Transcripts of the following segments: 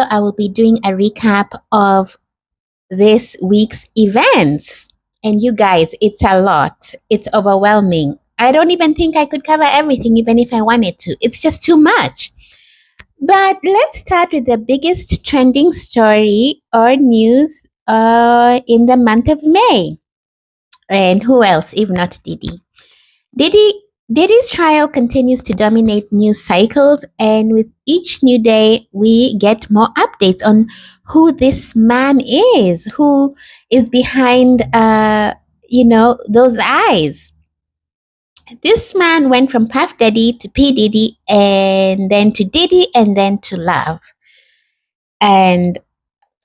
I will be doing a recap of this week's events. And you guys, it's a lot. It's overwhelming. I don't even think I could cover everything, even if I wanted to. It's just too much. But let's start with the biggest trending story or news in the month of May. And who else, if not Didi? Diddy Diddy's trial continues to dominate news cycles, and with each new day, we get more updates on who this man is, who is behind, those eyes. This man went from Puff Daddy to P Diddy, and then to Diddy, and then to Love, and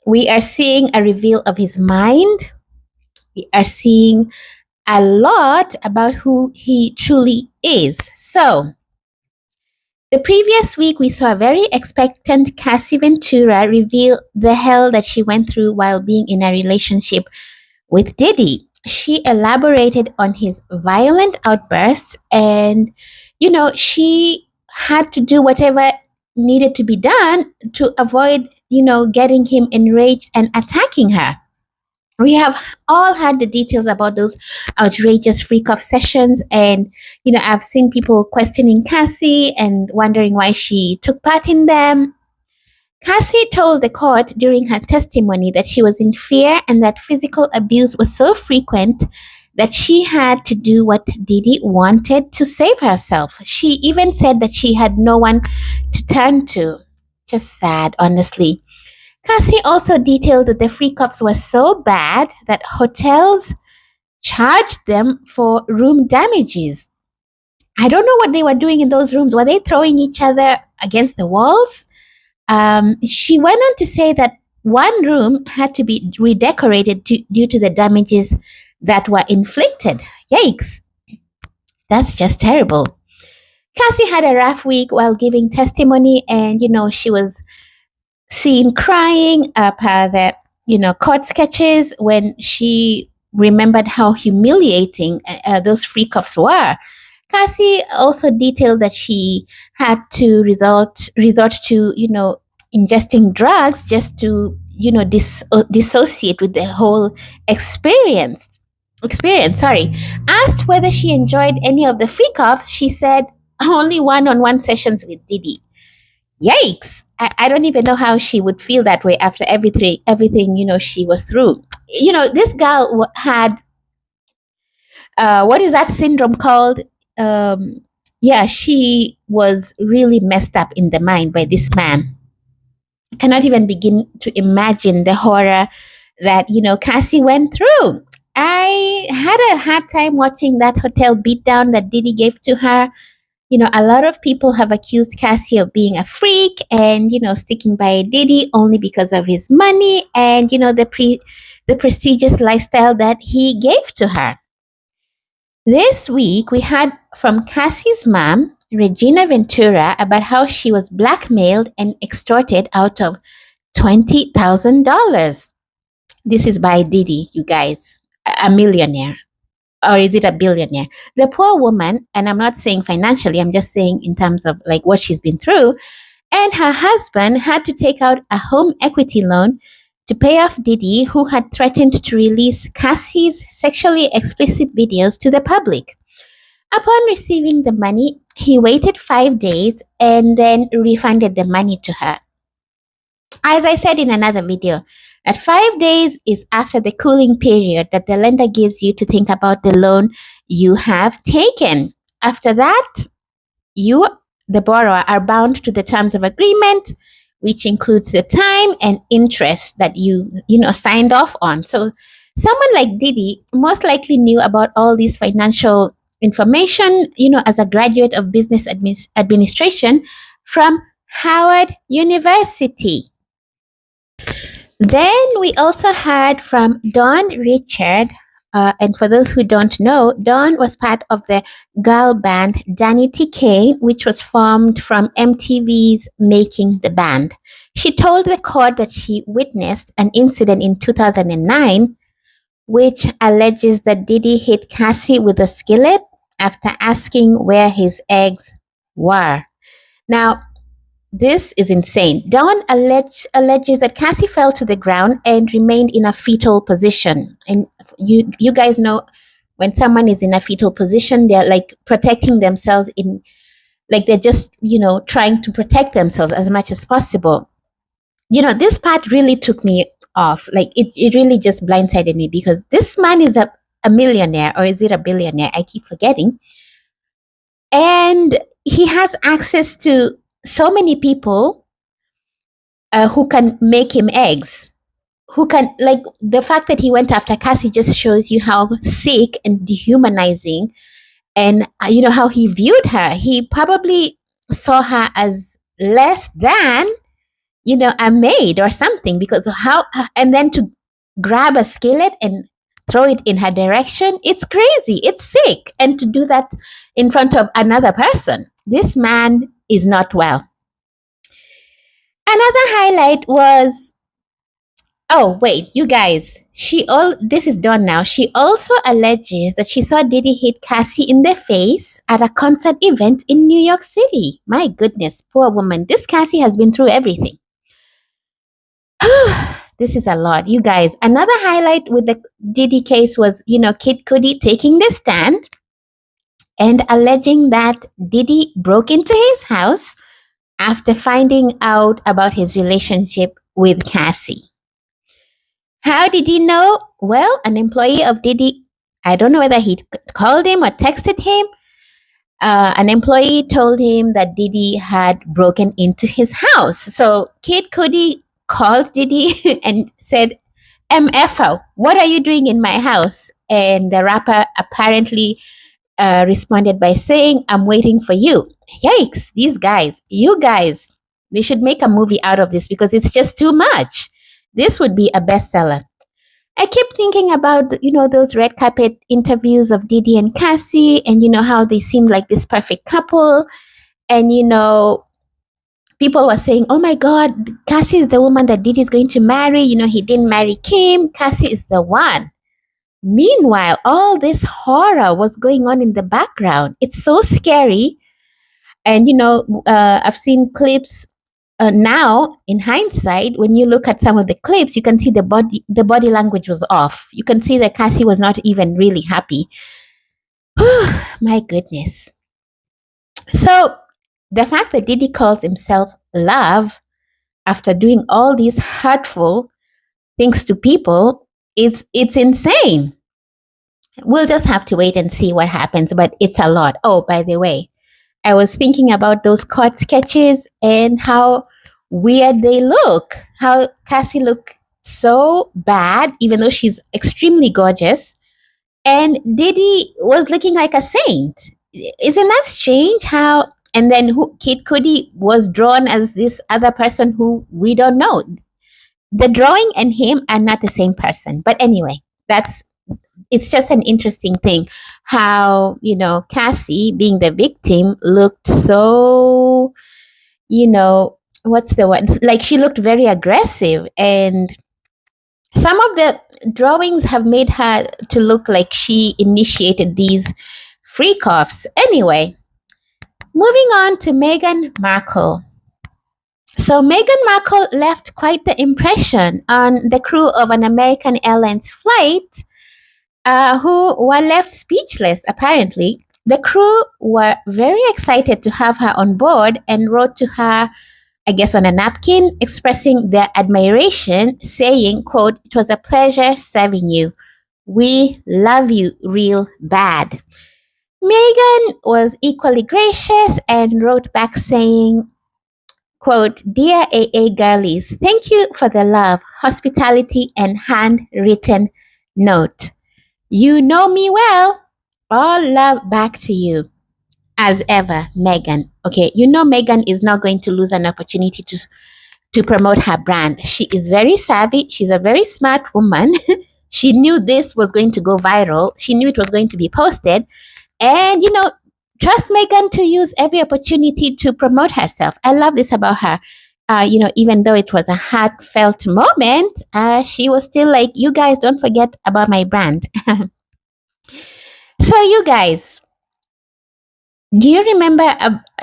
we are seeing a reveal of his mind. We are seeing a lot about who he truly is. So, the previous week, we saw a very expectant Cassie Ventura reveal the hell that she went through while being in a relationship with Diddy. She elaborated on his violent outbursts, and, she had to do whatever needed to be done to avoid, getting him enraged and attacking her. We have all had the details about those outrageous freak off sessions, and I've seen people questioning Cassie and wondering why she took part in them. Cassie told the court during her testimony that she was in fear and that physical abuse was so frequent that she had to do what Diddy wanted to save herself. She even said that she had no one to turn to. Just sad, honestly. Cassie also detailed that the freak-offs were so bad that hotels charged them for room damages. I don't know what they were doing in those rooms. Were they throwing each other against the walls? She went on to say that one room had to be redecorated due to the damages that were inflicted. Yikes. That's just terrible. Cassie had a rough week while giving testimony, and, she was seen crying per the court sketches when she remembered how humiliating those freak-offs were. Cassie also detailed that she had to resort to ingesting drugs just to dissociate with the whole experience. Sorry. Asked whether she enjoyed any of the freak-offs, she said only one-on-one sessions with Diddy. Yikes. I don't even know how she would feel that way after everything she was through. This girl had what is that syndrome called? She was really messed up in the mind by this man. I cannot even begin to imagine the horror that Cassie went through. I had a hard time watching that hotel beatdown that Diddy gave to her. A lot of people have accused Cassie of being a freak and, sticking by Diddy only because of his money and, the prestigious lifestyle that he gave to her. This week, we heard from Cassie's mom, Regina Ventura, about how she was blackmailed and extorted out of $20,000. This is by Diddy, you guys, a millionaire. Or is it a billionaire? The poor woman, and I'm not saying financially, I'm just saying in terms of like what she's been through, and her husband had to take out a home equity loan to pay off Diddy, who had threatened to release Cassie's sexually explicit videos to the public. Upon receiving the money, he waited 5 days and then refunded the money to her. As I said in another video, that 5 days is after the cooling period that the lender gives you to think about the loan you have taken. After that, you, the borrower, are bound to the terms of agreement, which includes the time and interest that you signed off on. So someone like Diddy most likely knew about all this financial information, as a graduate of business administration from Howard University. Then we also heard from Dawn Richard. And for those who don't know, Dawn was part of the girl band Danny TK, which was formed from MTV's Making the Band. She told the court that she witnessed an incident in 2009, which alleges that Diddy hit Cassie with a skillet after asking where his eggs were. Now, This is insane. Dawn alleges that Cassie fell to the ground and remained in a fetal position. And you guys know when someone is in a fetal position, they're like protecting themselves in, like they're just, trying to protect themselves as much as possible. This part really took me off. Like it really just blindsided me because this man is a millionaire, or is it a billionaire? I keep forgetting. And he has access to so many people who can make him eggs. Who can, like, the fact that he went after Cassie just shows you how sick and dehumanizing, and how he viewed her. He probably saw her as less than, a maid or something, because how, and then to grab a skillet and throw it in her direction, it's crazy, it's sick. And to do that in front of another person, this man is not well. Another highlight was, oh wait, you guys, this is done now. She also alleges that she saw Diddy hit Cassie in the face at a concert event in New York City. My goodness, poor woman. This Cassie has been through everything. This is a lot, you guys. Another highlight with the Diddy case was, Kid Cudi taking the stand and alleging that Diddy broke into his house after finding out about his relationship with Cassie. How did he know? Well, an employee of Diddy, I don't know whether he called him or texted him. An employee told him that Diddy had broken into his house. So Kid Cudi called Diddy and said, MFO, what are you doing in my house? And the rapper apparently responded by saying, I'm waiting for you. Yikes, these guys, you guys, we should make a movie out of this because it's just too much. This would be a bestseller. I keep thinking about, those red carpet interviews of Diddy and Cassie, and how they seemed like this perfect couple. And, people were saying, oh my God, Cassie is the woman that Diddy is going to marry. He didn't marry Kim. Cassie is the one. Meanwhile, all this horror was going on in the background. It's so scary. And, I've seen clips now in hindsight. When you look at some of the clips, you can see the body language was off. You can see that Cassie was not even really happy. My goodness. So the fact that Diddy calls himself love after doing all these hurtful things to people, it's insane. We'll just have to wait and see what happens, but it's a lot. Oh, by the way, I was thinking about those court sketches and how weird they look. How Cassie looked so bad, even though she's extremely gorgeous. And Diddy was looking like a saint. Isn't that strange? How, and then Kid Cudi was drawn as this other person who we don't know. The drawing and him are not the same person. But anyway, it's just an interesting thing how, Cassie, being the victim, looked so, what's the word? Like she looked very aggressive. And some of the drawings have made her to look like she initiated these freak-offs. Anyway, moving on to Meghan Markle. So Meghan Markle left quite the impression on the crew of an American Airlines flight who were left speechless, apparently. The crew were very excited to have her on board and wrote to her, I guess on a napkin, expressing their admiration, saying, quote, it was a pleasure serving you. We love you real bad. Meghan was equally gracious and wrote back saying, quote, dear AA girlies, thank you for the love, hospitality, and handwritten note. You know me well. All love back to you. As ever, Meghan. Okay, Meghan is not going to lose an opportunity to promote her brand. She is very savvy. She's a very smart woman. She knew this was going to go viral. She knew it was going to be posted. And, trust Meghan to use every opportunity to promote herself. I love this about her. Even though it was a heartfelt moment, she was still like, you guys don't forget about my brand. So you guys, Do you remember,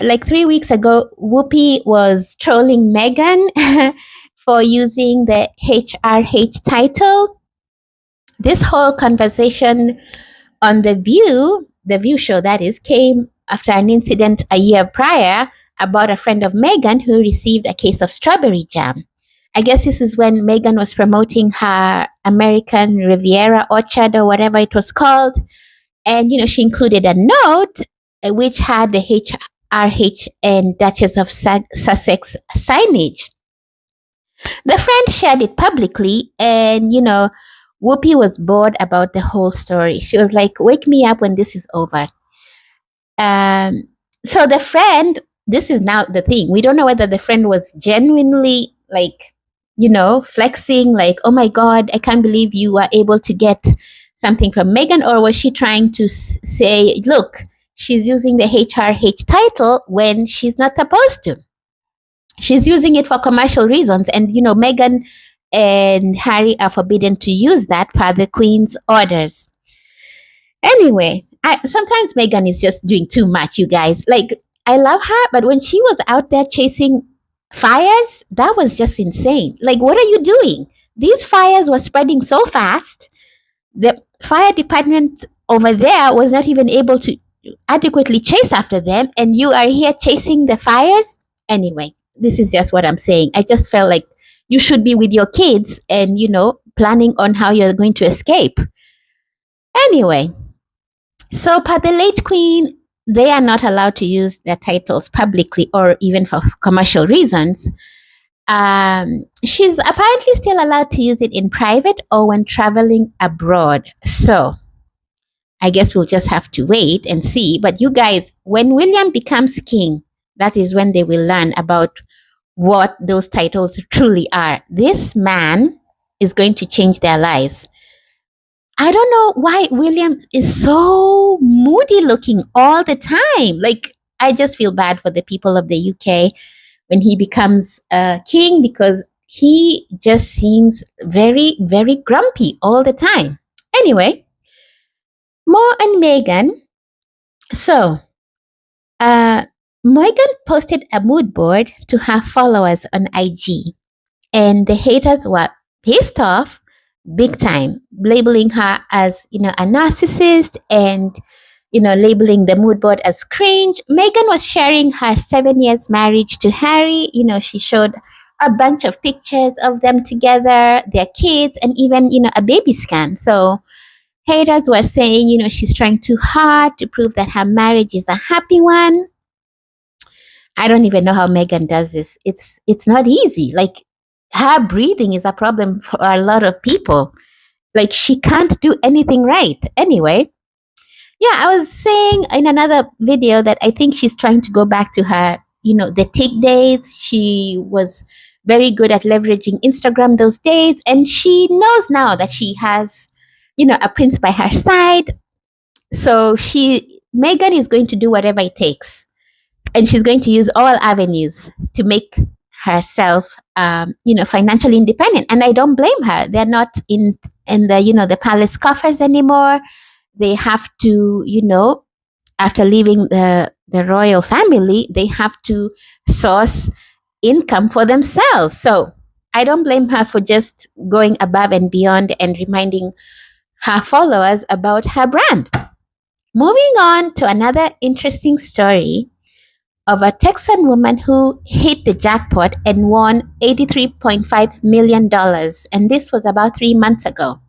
like 3 weeks ago, Whoopi was trolling Meghan for using the HRH title? This whole conversation on the View show that is, came after an incident a year prior about a friend of Meghan who received a case of strawberry jam. I guess this is when Meghan was promoting her American Riviera Orchard or whatever it was called. And, she included a note which had the HRH and Duchess of Sussex signage. The friend shared it publicly, and, Whoopi was bored about the whole story. She was like, wake me up when this is over. Um, so the friend, this is now the thing. We don't know whether the friend was genuinely like, flexing, like, oh my God, I can't believe you were able to get something from Meghan, or was she trying to say, look, she's using the HRH title when she's not supposed to? She's using it for commercial reasons, and Meghan and Harry are forbidden to use that per the Queen's orders. Anyway, sometimes Meghan is just doing too much, you guys. Like, I love her, but when she was out there chasing fires, that was just insane. Like, what are you doing? These fires were spreading so fast. The fire department over there was not even able to adequately chase after them, and you are here chasing the fires? Anyway, this is just what I'm saying. I just felt like you should be with your kids and, planning on how you're going to escape. Anyway, so per the late Queen, they are not allowed to use their titles publicly or even for commercial reasons. She's apparently still allowed to use it in private or when traveling abroad. So I guess we'll just have to wait and see. But you guys, when William becomes king, that is when they will learn about what those titles truly are. This man is going to change their lives. I don't know why William is so moody looking all the time. Like, I just feel bad for the people of the UK when he becomes king, because he just seems very, very grumpy all the time. Anyway, more on Meghan. So, Meghan posted a mood board to her followers on IG, and the haters were pissed off big time, labeling her as, a narcissist, and, labeling the mood board as cringe. Meghan was sharing her 7 years marriage to Harry. She showed a bunch of pictures of them together, their kids, and even, a baby scan. So haters were saying, she's trying too hard to prove that her marriage is a happy one. I don't even know how Meghan does this. It's not easy. Like, her breathing is a problem for a lot of people. Like, she can't do anything right. Anyway, yeah, I was saying in another video that I think she's trying to go back to her, the tick days. She was very good at leveraging Instagram those days, and she knows now that she has, a prince by her side. So Meghan is going to do whatever it takes, and she's going to use all avenues to make herself, financially independent. And I don't blame her. They're not in the the palace coffers anymore. They have to, after leaving the royal family, they have to source income for themselves. So I don't blame her for just going above and beyond and reminding her followers about her brand. Moving on to another interesting story of a Texan woman who hit the jackpot and won $83.5 million. And this was about 3 months ago.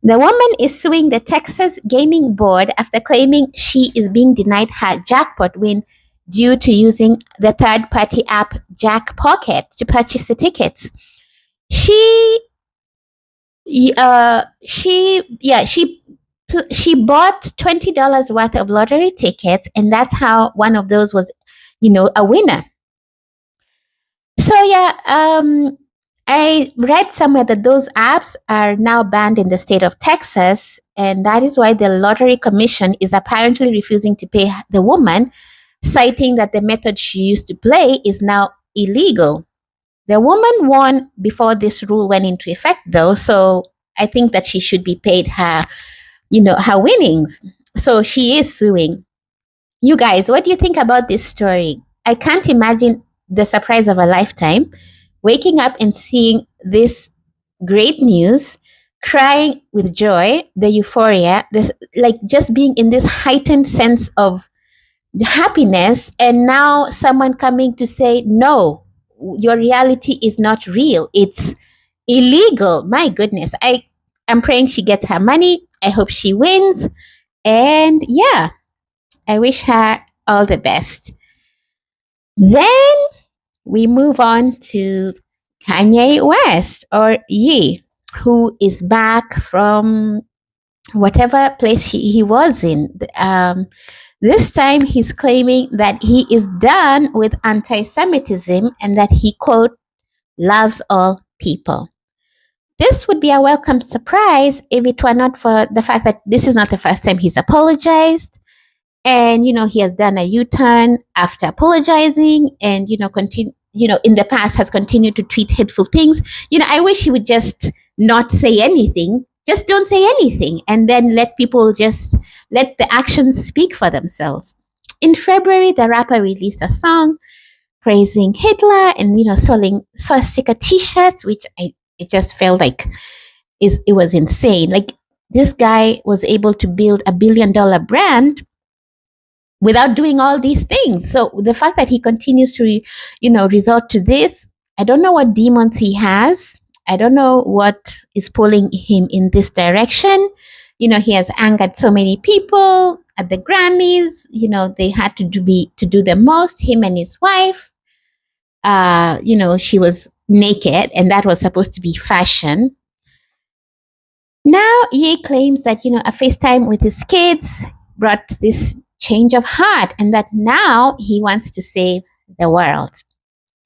The woman is suing the Texas Gaming Board after claiming she is being denied her jackpot win due to using the third-party app Jack Pocket to purchase the tickets. She bought $20 worth of lottery tickets, and that's how one of those was, a winner. So I read somewhere that those apps are now banned in the state of Texas, and that is why the Lottery Commission is apparently refusing to pay the woman, citing that the method she used to play is now illegal. The woman won before this rule went into effect, though, so I think that she should be paid her, her winnings. So she is suing. You guys, what do you think about this story? I can't imagine the surprise of a lifetime waking up and seeing this great news, crying with joy, the euphoria, this, like just being in this heightened sense of happiness, and now someone coming to say, no, your reality is not real. It's illegal. My goodness. I'm praying she gets her money. I hope she wins. And yeah, I wish her all the best. Then we move on to Kanye West, or Ye, who is back from whatever place he was in. This time he's claiming that he is done with anti Semitism and that he, quote, loves all people. This would be a welcome surprise if it were not for the fact that this is not the first time he's apologized. And, he has done a U-turn after apologizing and, continue, in the past has continued to tweet hateful things. I wish he would just not say anything. Just don't say anything. And then let the actions speak for themselves. In February, the rapper released a song praising Hitler and, selling swastika t-shirts, which it just felt like it was insane. Like, this guy was able to build $1 billion brand without doing all these things. So the fact that he continues to, resort to this, I don't know what demons he has. I don't know what is pulling him in this direction. He has angered so many people at the Grammys. They had to do the most, him and his wife. She was naked and that was supposed to be fashion. Now, Ye claims that, a FaceTime with his kids brought this change of heart and that now he wants to save the world.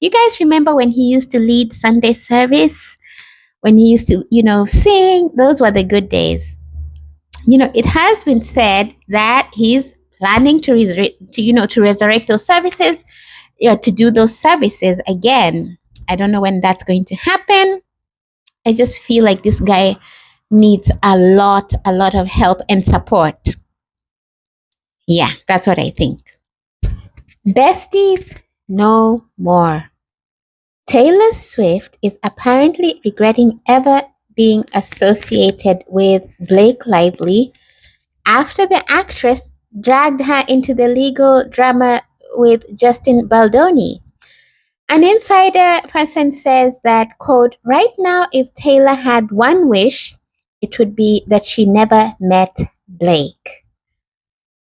You guys remember when he used to lead Sunday service? When he used to, sing? Those were the good days. It has been said that he's planning to resurrect those services, to do those services again. I don't know when that's going to happen. I just feel like this guy needs a lot of help and support. Yeah, that's what I think. Besties, no more. Taylor Swift is apparently regretting ever being associated with Blake Lively after the actress dragged her into the legal drama with Justin Baldoni. An insider person says that, quote, right now, if Taylor had one wish, it would be that she never met Blake.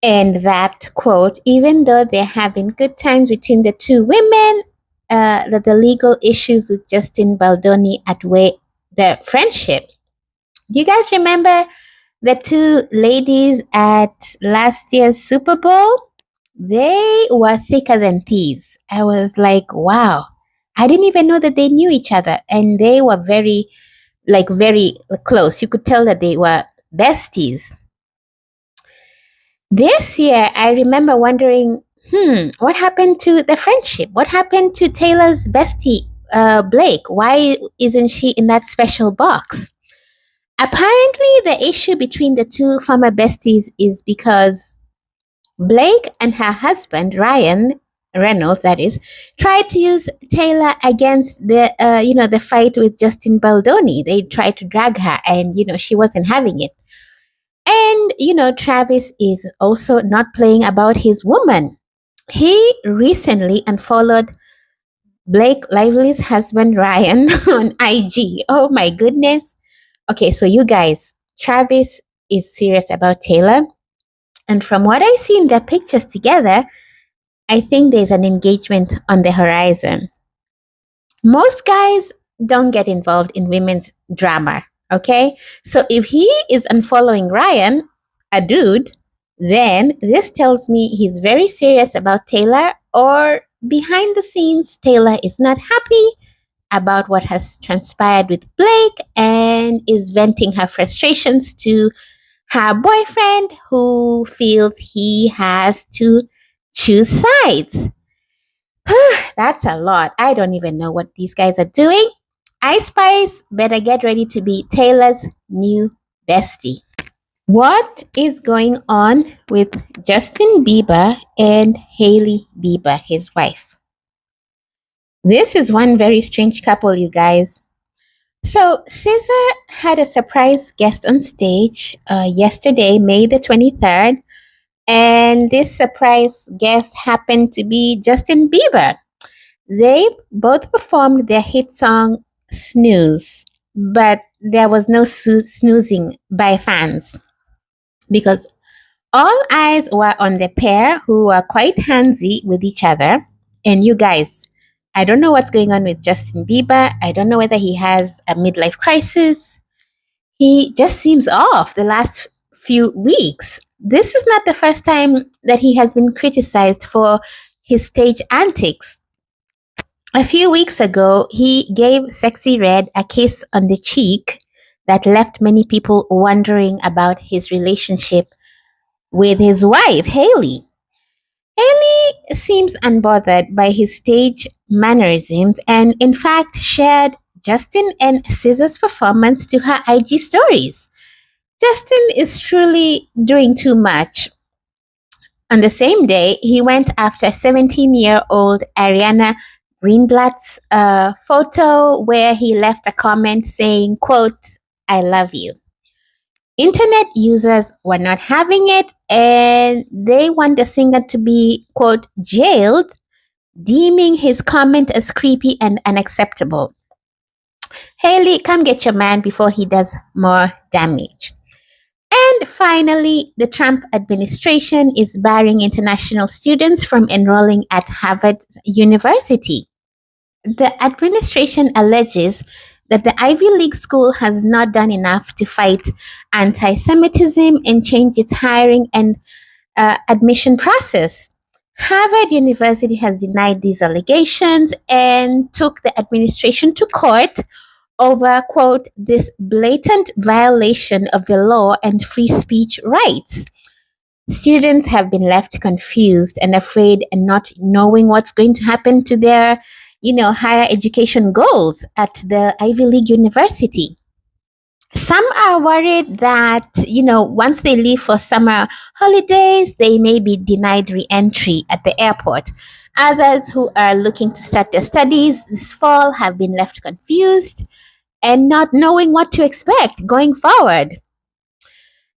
And that, quote, even though there have been good times between the two women, that the legal issues with Justin Baldoni outweigh their friendship. Do you guys remember the two ladies at last year's Super Bowl? They were thicker than thieves. I was like, wow. I didn't even know that they knew each other. And they were very close. You could tell that they were besties. This year, I remember wondering, what happened to the friendship? What happened to Taylor's bestie, Blake? Why isn't she in that special box? Apparently, the issue between the two former besties is because Blake and her husband, Ryan Reynolds, that is, tried to use Taylor against the fight with Justin Baldoni. They tried to drag her and, she wasn't having it. And, Travis is also not playing about his woman. He recently unfollowed Blake Lively's husband, Ryan, on IG. Oh my goodness. Okay, so you guys, Travis is serious about Taylor. And from what I see in their pictures together, I think there's an engagement on the horizon. Most guys don't get involved in women's drama, okay? So if he is unfollowing Ryan, a dude, then this tells me he's very serious about Taylor, or behind the scenes, Taylor is not happy about what has transpired with Blake and is venting her frustrations to her boyfriend, who feels he has to choose sides. That's a lot. I don't even know what these guys are doing. Ice Spice better get ready to be Taylor's new bestie. What is going on with Justin Bieber and Hailey Bieber, his wife? This is one very strange couple, you guys. So, Caesar had a surprise guest on stage yesterday, May the 23rd, and this surprise guest happened to be Justin Bieber. They both performed their hit song Snooze, but there was no snoozing by fans because all eyes were on the pair who were quite handsy with each other. And you guys, I don't know what's going on with Justin Bieber. I don't know whether he has a midlife crisis. He just seems off the last few weeks. This is not the first time that he has been criticized for his stage antics. A few weeks ago, he gave Sexy Red a kiss on the cheek that left many people wondering about his relationship with his wife, Hailey. Hailey seems unbothered by his stage mannerisms and, in fact, shared Justin and SZA's performance to her IG stories. Justin is truly doing too much. On the same day, he went after 17-year-old Ariana Greenblatt's photo where he left a comment saying, quote, "I love you." Internet users were not having it and they want the singer to be, quote, jailed, deeming his comment as creepy and unacceptable. Hailey, come get your man before he does more damage. And finally, the Trump administration is barring international students from enrolling at Harvard University. The administration alleges that the Ivy League school has not done enough to fight anti Semitism and change its hiring and admission process. Harvard University has denied these allegations and took the administration to court over, quote, this blatant violation of the law and free speech rights. Students have been left confused and afraid and not knowing what's going to happen to their, higher education goals at the Ivy League university. Some are worried that, once they leave for summer holidays, they may be denied re-entry at the airport. Others who are looking to start their studies this fall have been left confused and not knowing what to expect going forward.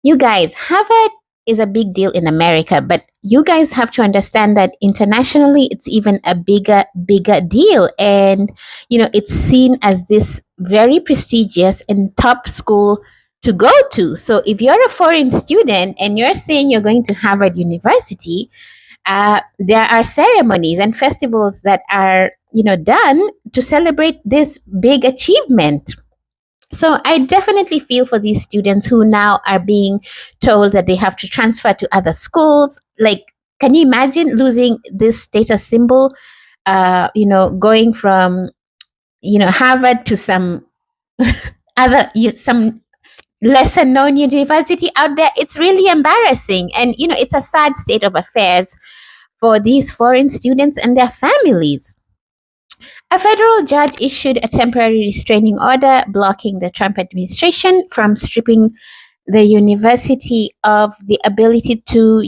You guys, Harvard is a big deal in America, but you guys have to understand that internationally it's even a bigger deal. And, it's seen as this very prestigious and top school to go to. So if you're a foreign student and you're saying you're going to Harvard University, there are ceremonies and festivals that are, done to celebrate this big achievement. So I definitely feel for these students who now are being told that they have to transfer to other schools. Like, can you imagine losing this status symbol? Going from Harvard to some some lesser known university out there. It's really embarrassing, and it's a sad state of affairs for these foreign students and their families. A federal judge issued a temporary restraining order blocking the Trump administration from stripping the university of the ability to,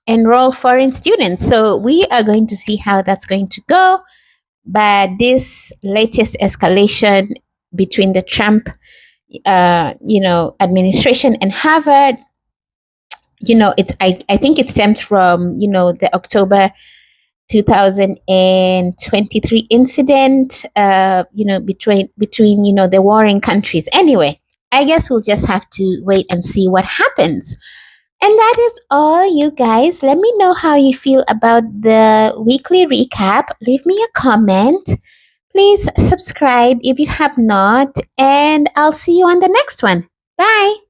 enroll foreign students. So we are going to see how that's going to go. But this latest escalation between the Trump, administration and Harvard, I think it stems from, the October 2023 incident, between the warring countries. Anyway, I guess we'll just have to wait and see what happens. And that is all, you guys. Let me know how you feel about the weekly recap. Leave me a comment. Please subscribe if you have not, and I'll see you on the next one. Bye.